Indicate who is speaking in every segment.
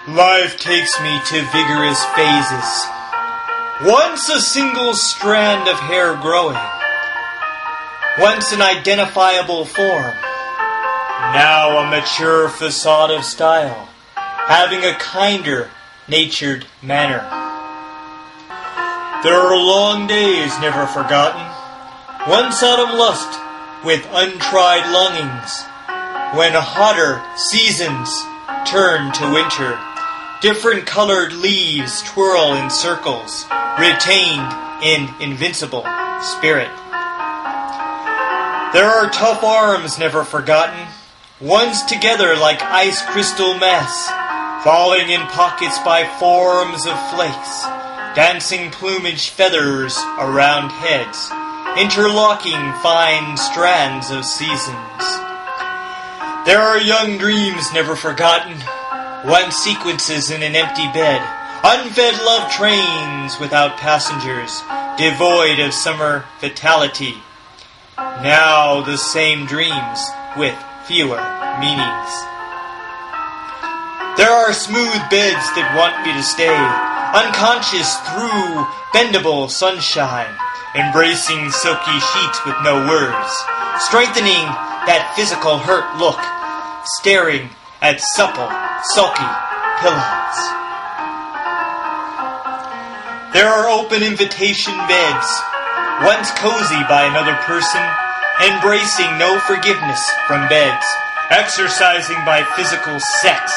Speaker 1: Life takes me to vigorous phases. Once a single strand of hair growing. Once an identifiable form. Now a mature facade of style, having a kinder natured manner. There are long days never forgotten. Once autumn lust with untried longings. When hotter seasons turn to winter. Different colored leaves twirl in circles, retained in invincible spirit. There are tough arms never forgotten, once together like ice crystal mass, falling in pockets by forms of flakes, dancing plumage feathers around heads, interlocking fine strands of seasons. There are young dreams never forgotten, once sequences in an empty bed, unfed love trains without passengers, devoid of summer vitality. Now the same dreams with fewer meanings. There are smooth beds that want me to stay, unconscious through bendable sunshine, embracing silky sheets with no words, strengthening that physical hurt look, staring at supple, sulky pillows. There are open invitation beds, once cozy by another person, embracing no forgiveness from beds, exercising by physical sex,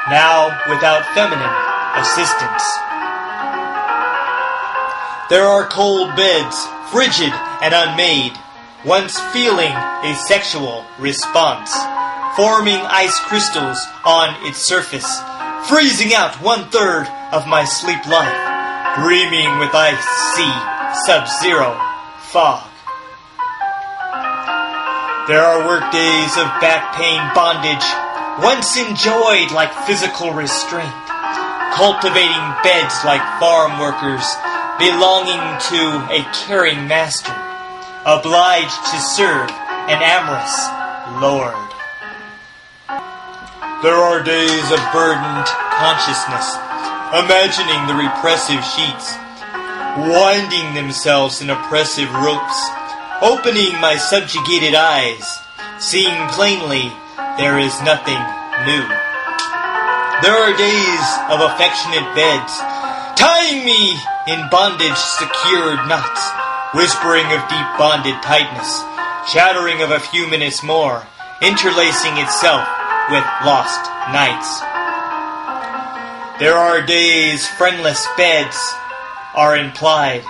Speaker 1: now without feminine assistance. There are cold beds, frigid and unmade, once feeling a sexual response, forming ice crystals on its surface, freezing out 1/3 of my sleep life, dreaming with ice, sea, sub-zero, fog. There are work days of back pain bondage, once enjoyed like physical restraint, cultivating beds like farm workers, belonging to a caring master, obliged to serve an amorous lord. There are days of burdened consciousness, imagining the repressive sheets, winding themselves in oppressive ropes, opening my subjugated eyes, seeing plainly there is nothing new. There are days of affectionate beds, tying me in bondage-secured knots, whispering of deep bonded tightness, chattering of a few minutes more, interlacing itself with lost nights. There are days friendless beds are implied,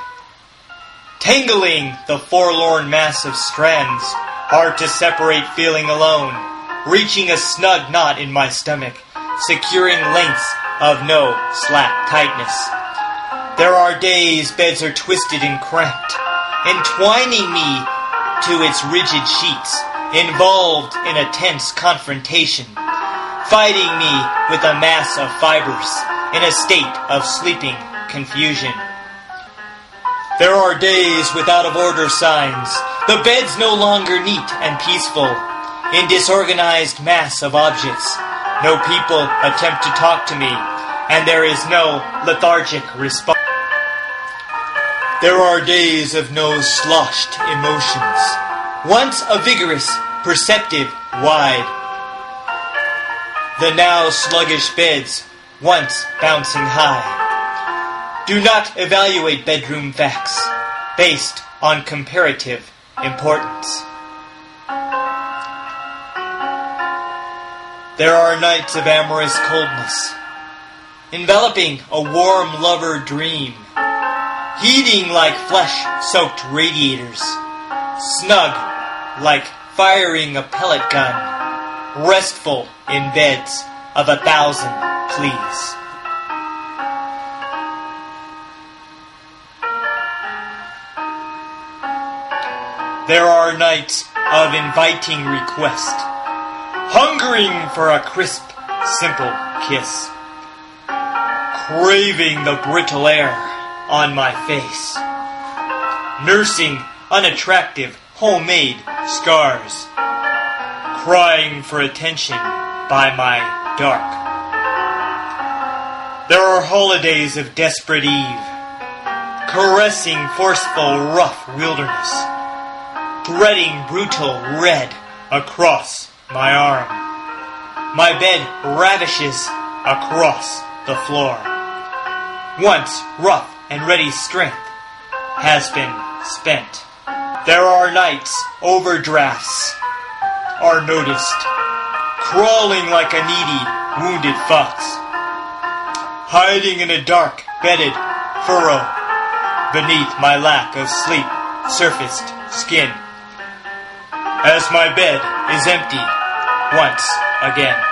Speaker 1: tangling the forlorn mass of strands, hard to separate feeling alone, reaching a snug knot in my stomach, securing lengths of no slack tightness. There are days beds are twisted and cramped, entwining me to its rigid sheets, involved in a tense confrontation, fighting me with a mass of fibers in a state of sleeping confusion. There are days with out-of-order signs, the beds no longer neat and peaceful, in disorganized mass of objects. No people attempt to talk to me, and there is no lethargic response. There are days of no sloshed emotions, once a vigorous, perceptive, wide. The now sluggish beds, once bouncing high. Do not evaluate bedroom facts based on comparative importance. There are nights of amorous coldness, enveloping a warm lover dream, heating like flesh-soaked radiators, snug like firing a pellet gun, restful in beds of 1,000 pleas. There are nights of inviting request, hungering for a crisp, simple kiss, craving the brittle air on my face, nursing unattractive homemade scars, crying for attention by my dark There are holidays of desperate eve, caressing forceful rough wilderness, threading brutal red across my arm. My bed ravishes across the floor. Once rough and ready strength has been spent. There are nights overdrafts are noticed, crawling like a needy, wounded fox, hiding in a dark, bedded furrow beneath my lack of sleep-surfaced skin, as my bed is empty once again.